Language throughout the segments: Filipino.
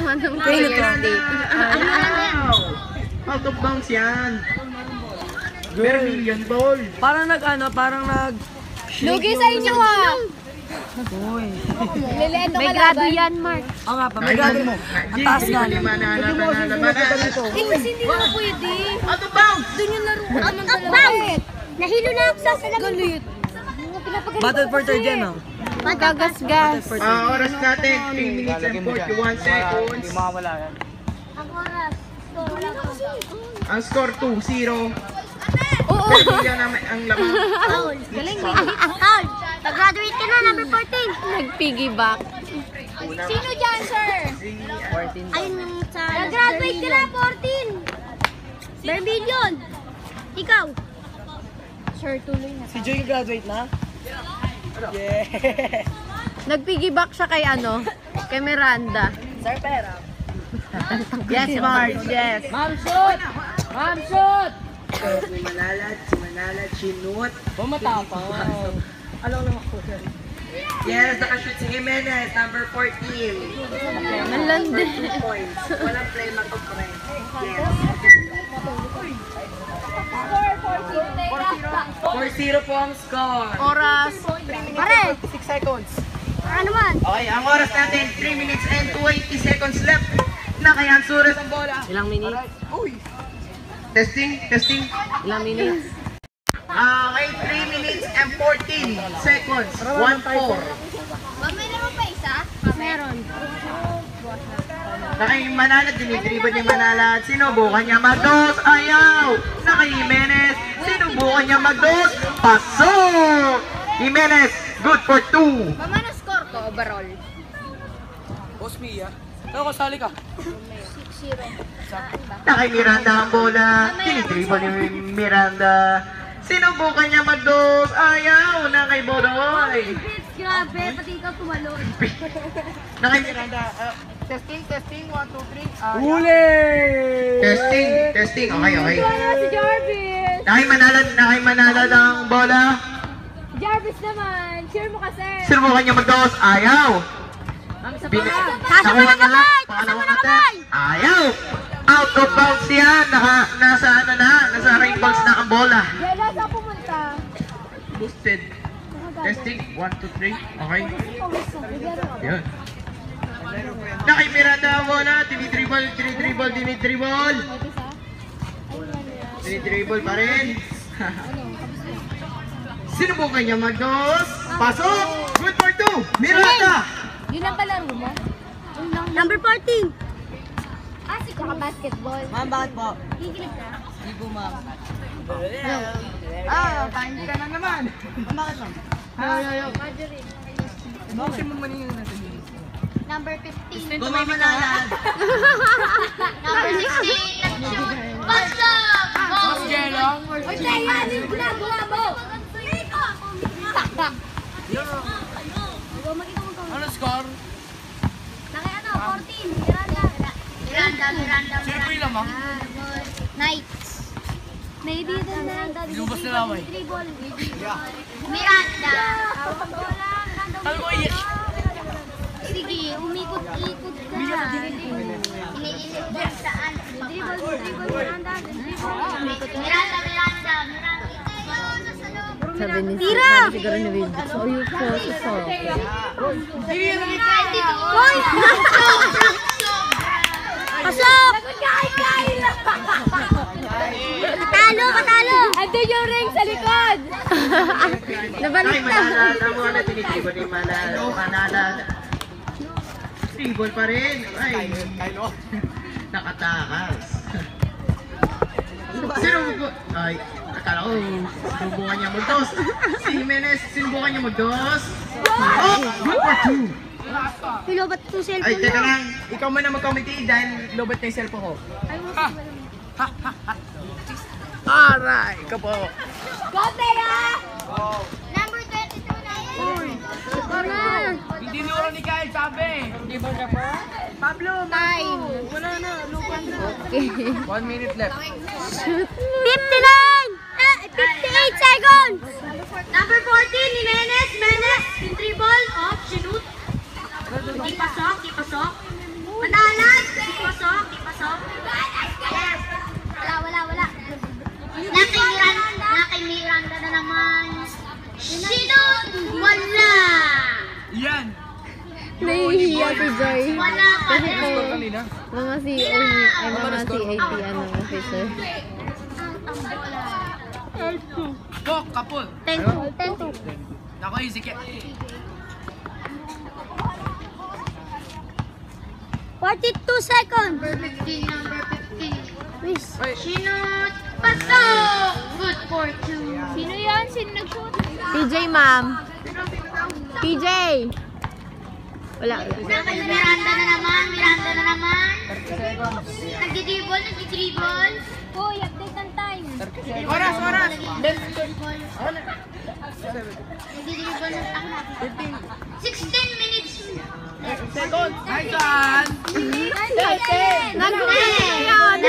Anong Miranda! Out of bounds yan. Vermilion ball. Parang nag... Lugi sa inyo ah! Uy. May grado yan, Mark. Oo nga pa, may gagawin mo. Ang taas nga lang. Eh, kasi hindi na pwede. Out of bounds! Doon yung laruan ng dalawa. Nahilo na ako sa salamin. Galit. Battle for third yan, oh. Magagasgas. Oras natin, 3 minutes and 41 seconds. Hindi makawala yan. Ang oras. Ang score 2-0. Oo. Vermilion naman ang laman. Paul. Galing eh. Paul. Pag-graduate ka na, number 14. Nag-piggyback. Sino dyan, sir? 14. Ayun sa... Nag-graduate ka na, 14. Vermilion. Ikaw. Sir, tuloy na. Si Joy graduate na? Yeah! Nag-piggyback siya kay ano? Kay Miranda. Sir, pera. Yes, Marge, yes. Ma'am, shoot! Ma'am, shoot! Si Manalad, Chinut. Bumatapang. Alam naman ko. Yes, nakashoot si Jimenez, number 14. Malandi. 2 points. Walang play mag-friend. Yes. 4-0 po ang score. Oras. Pare. 6 seconds. Ano naman? Okay, ang oras natin, 3 minutes and 20 seconds left. Nakayan Suras ang bola. Ilang minutes? Testing. Ilang minutes? Okay, 3 minutes and 14 seconds. 1-4. May naman pa isa? Meron. Nakay Manalad, dinidribon ni Manalad. Sinubukan niya magdos. Ayaw! Nakay Jimenez. Sinubukan niya magdos. Pasok! Jimenez, good for 2. Mama, na score ko overall? Boss Mia. Ito, kasali ka. 6-0. Nakay Miranda ang bola. Dinidribon ni Miranda. Sinubukan niya magdos. Ayaw! Nakay Boroy. Grabe, pati ikaw tumalon. Nakay Miranda. Testing, 1, 2, 3. Huli! Testing. Okay. Si Jarvis! Nakay Manalad ang bola. Jarvis naman! Cheer mo kasi! Sinubukan niya magdos. Ayaw! Nakuha niya lang. Pangalawang attempt. Ayaw! Out of bounds yan. Nasa rainbows na ang bola. Jella, saan pumunta? Boosted. Testing. 1, 2, 3. Okay. Yun. Nakay Miranda ang bola. Dinidribble pa rin. Sinubukan niya magdos. Pasok! Good for 2. Miranda! Yun ang palaro mo? Number 14! Si Kaka basketball. Ma'am, bakit po? Kikilig ka? Hindi po, ma'am. Kain ka na naman. Bakit, ma'am? Marjorie. Bakit mo maningin natin? Number 15. Bumamanalad. Number 16. Pasok! Mas gelong. Oy, Taya, ano yung ginagawa mo? Ano score? Laki ano, 14. Miranda. Siyempre yung lamang. Knights. Maybe the Miranda. Lubos na lamay. Miranda. Ano mo iyak? Sige, umikot-ikot ka. Iniisip mo saan. Dribble, Miranda. Miranda. Sabi ni Tira! siguro ni Wilbur. So, you po, so. Hoy! Pasok! Katalo! Andun yung ring sa likod! Nakay Manalad ang bola. Dinidribble ni Manalad. Dribble pa rin. Ay, nakatakas. Ay, akala ko, sinubukan niya magdos. Si Jimenez, sinubukan niya magdos. Oh, good for 2. Pilobat itong Ay, cellphone teka mo. lang. Ikaw man na mag-committee dahil lobat na yung cellphone ko. Aray, ka po. Gote ah! Number 22 na yan! Hindi nuro ni Kyle, sabi. Hindi ba siya pa? Pablo, Time! wala na. Lupan na. 1 minute left. 59! 58 seconds! Number 14, Jimenez. Yung 3 ball, off, shoot. Di pasok. Manalan! Sinut! Wala! Yan. Nahihiya si Joy. Wala pa Kasi rin. po, mga CO, ay mga CIT, officer. Bok, kapul. 10-2. Ako easy kaya. 42 seconds. Number 15, number 15. Miss. Sinut! Pasok! Good for two. Sino yan? Sino nag-shoot? TJ, ma'am. TJ! Wala. Miranda na naman, Miranda na naman. Nagdidribble, nagdidribble. Uy, update ang time. Oras, oras. Nagdidribble ng takla. 16 minutes. Second. Hi, John. 9, Nag-9!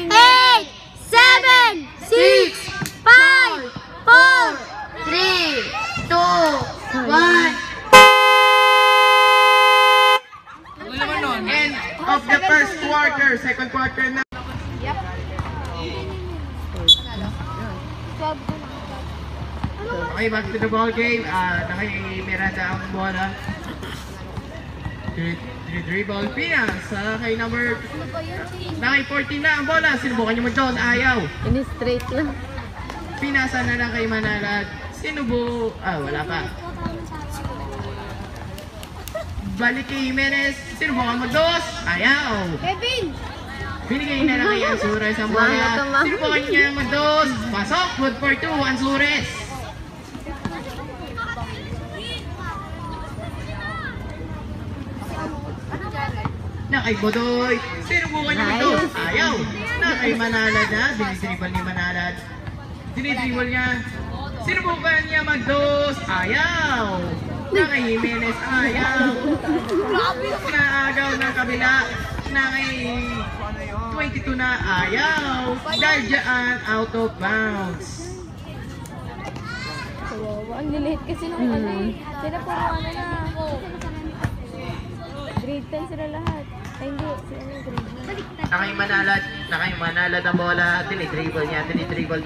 8, 7, 6, 5, 4, 3, 2, 1. Ano naman nun? End of the first quarter. Second quarter na. Okay, back to the ball game. Naki-Miranda ang bola. Dribble Pina sa kay number... Naki-14 na ang bola. Sinubukan niyo mo doon. Ayaw. Ini-straight lang. Pinasa na lang kay Manalag. Wala pa. Balik kay Jimenez. Sinubukan mag-dos. Ayaw. Kevin! Binigay na lang kay Ansures ang bola. Mahal ka, mahal. Sinubukan niya mag-dos. Pasok. Good for two. Ansures. Nakay Bodoy. Sinubukan niya mag-dos. Ayaw. Nakay Manalad na. Dinidribble ni Manalad. Dinidribble niya. Sinubukan niya mag-dos. Ayaw. Nakay Jimenez. Ayaw. Naagaw ng kabila. Nakay 22 na. Ayaw. Dahil dyan, out of bounds. Kawawa, ang lilate kasi nung ano eh. Sila puro ano na. Grade 10 sila lahat. Ay hindi, sila na grade 9. Nakay Manalad ang bola. Dinidribble niya. Dinidribble.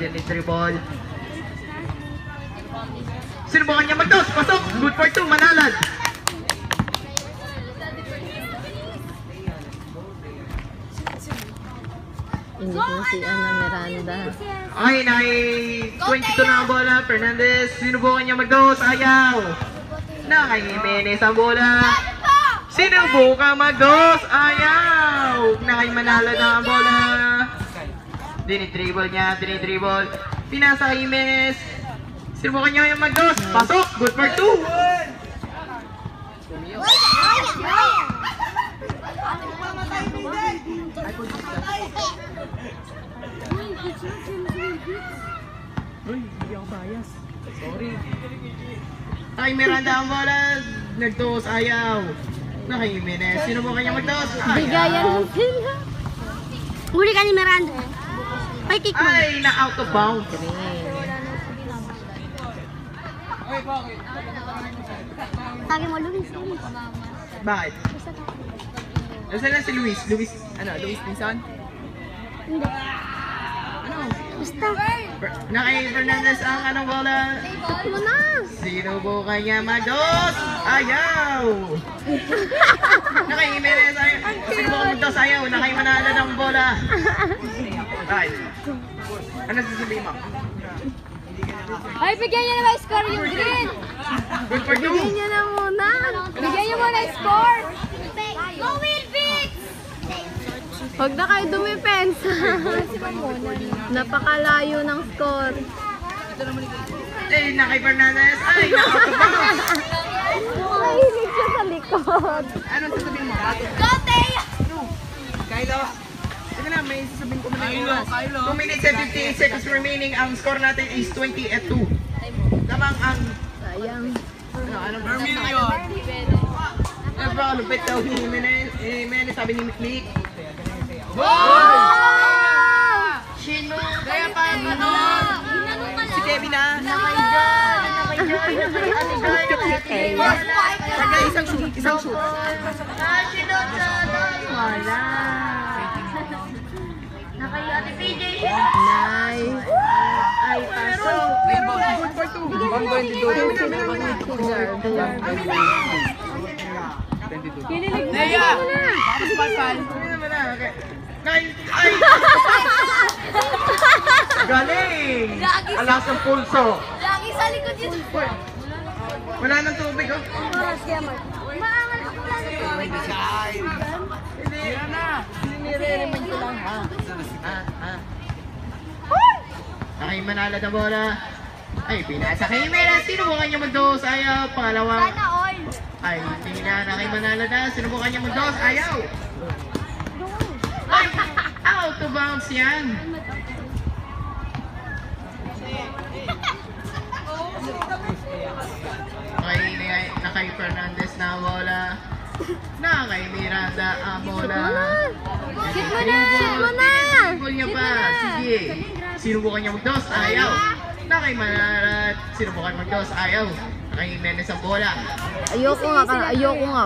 Sinubukan niya mag-dos. Pasok. Good for two. Manalad. Hindi ko si Miranda. Okay, nakay 22 na ang bola. Fernandez. Sinubukan niya mag-dos. Ayaw. Nakay Jimenez ang bola. Sinubukan mag-dos. Ayaw. Nakay Manalad na ang bola. Dinidribble niya. Pinasa kay Jimenez. Sinubukan niya yung mag-dos. Pasok. Good for two. Nakay Miranda ang bola. Nag-dos. Ayaw. Nakay Jimenez. Sinubukan niya mag-dos. Bigayan mo sila. Huli ka ni Miranda. May kick mo. Ay, na-out of bounds. Tagi mo, Luis. Bakit? Nasaan na si Luis? Luis Pinsan? Hindi. Ano? Basta. Nakay Fernandez ang anong bola. Cut mo na. Sinubukan niya mag-dos. Ayaw. Nakay Jimenez. Sinubukan mag-dos. Ayaw. Nakay Manalad ang bola. Right. Ano sasabihin mo? Ay, bigyan niyo na ba score yung green? Good for two. Bigyan niya na muna. Bigyan niyo muna score. Go Wilfix! Huwag na kayo dumipensa. Napakalayo ng score. Eh, nakay Fernandez. Ay, na-out of bounds. Mahilig siya sa likod. Ano sasabihin mo? Go Teo! Kylo. Sige na, may sasabihin ko muna yung oras. Kylo. 2 minutes and 58 seconds remaining. Ang score natin is 20-2. Lamang ang... Sayang. Anong Vermilion. bro, lupit daw ni Jimenez. Sabi ni Miklik. Sino? Kaya pa ano? Si Kevin na. Nakay John, nakay Ate Joy. Sagay, isang shoot. Sinut sa Wala. Nakay Ate PJ. Nice. Ay, pasok. Good for two. Leia! Tapos pasal. Ay! Galing! Alas ng pulso. Lagi sa likod yun. Wala nang tubig, oh. Oras kaya, Mark. Maangal ako lang ng tubig. Tira na. Ay, manala na bola. Ay, pinasa kay Mera. Sinubukan niya mag-dos. Ayaw. Pangalawa. Sana all. Ay, tingnan na kay Manala na. Sinubukan niya mag-dos. Ayaw. Ay, out of bounds yan. Okay, na kay Fernandez na ang bola. Na kay Miranda ang bola. Shoot mo na! Shoot mo na! Goal niya pa. Sige. Sinubukan niya mag-dos. Ayaw. Na kay Manala. Sinubukan mag-dos. Ayaw. Na kay Jimenez ang bola. Ayoko nga,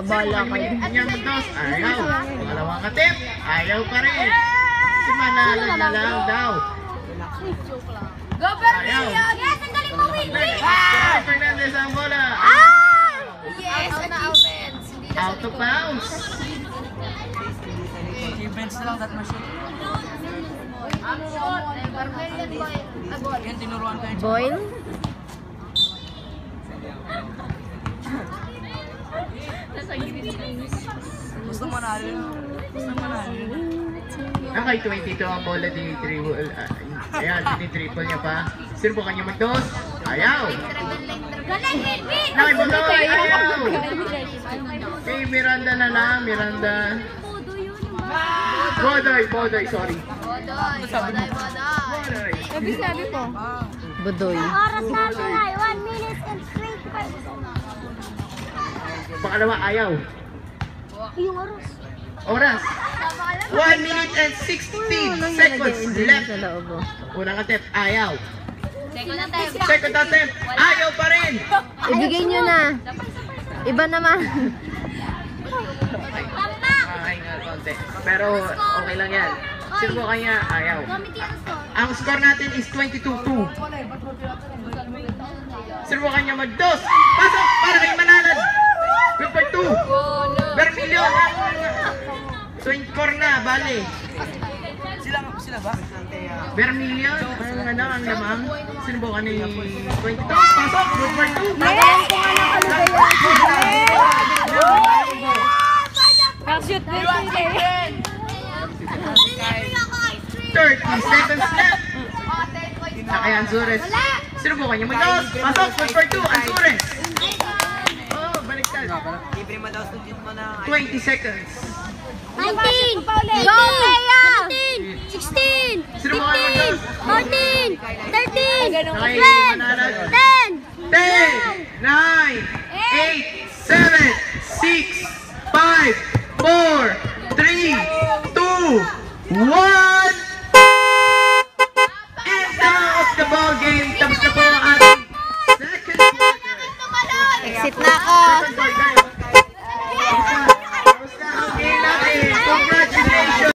bala kayo. Niya mag-dos. Ayaw. Pangalawang katip. Ayaw pa rin. Si Manala na lang daw. Go, Ayaw. Yes, ang galing mo, Willie! Kay Fernandez ang bola. Yes, achievements. Out of bounds. Achievements na lang that machine. Yan, tinuruan ko yun. Boil? Gusto manalo yun. Gusto manalo yun. Nakay 22 ang bola di triple. Ayan, tinitriple niya pa. Sinubukan niya mag-dos. Ayaw. Galing, Willie! Nakay Bodoy. Ayaw. Kay Miranda na lang. Miranda. Bodoy, sorry. Bodoy. Budoy. Oras natin ay 1 minute and 25. Pangalawa, ayaw. Yung oras. Oras. 1 minute and 16 seconds left. Sa loob, oh. Unang attempt, ayaw. Second attempt. Second attempt, ayaw pa rin. Ibigay nyo na. Iba naman. Ay nga, konti. Pero okay lang yan. Sinubukan niya, ayaw. Gamitin ang score. Ang score natin is 22-2. Sinubukan niya mag-dos. Pasok para kay Manalan. Good for 2. Vermilion ang 24 na, bale. Sila ba? Vermilion, ang lamang. Sinubukan ni 22. Pasok, good for 2. Shoot, 30 seconds left. Na kay Anzures. Sinubukan niya mag-dos. Pasok, good for 2. Anzures. Oh, baliktad. 20 seconds. 19! Go, Leia! 16! 15! 14! 13! Nakay 12! Manalan. 10! 10, 9, 8, 7, 6, 5, 4, 3, 2, 1. And out of the ball game. Tapos na po ang ating second quarter. Exit na ako. Second quarter.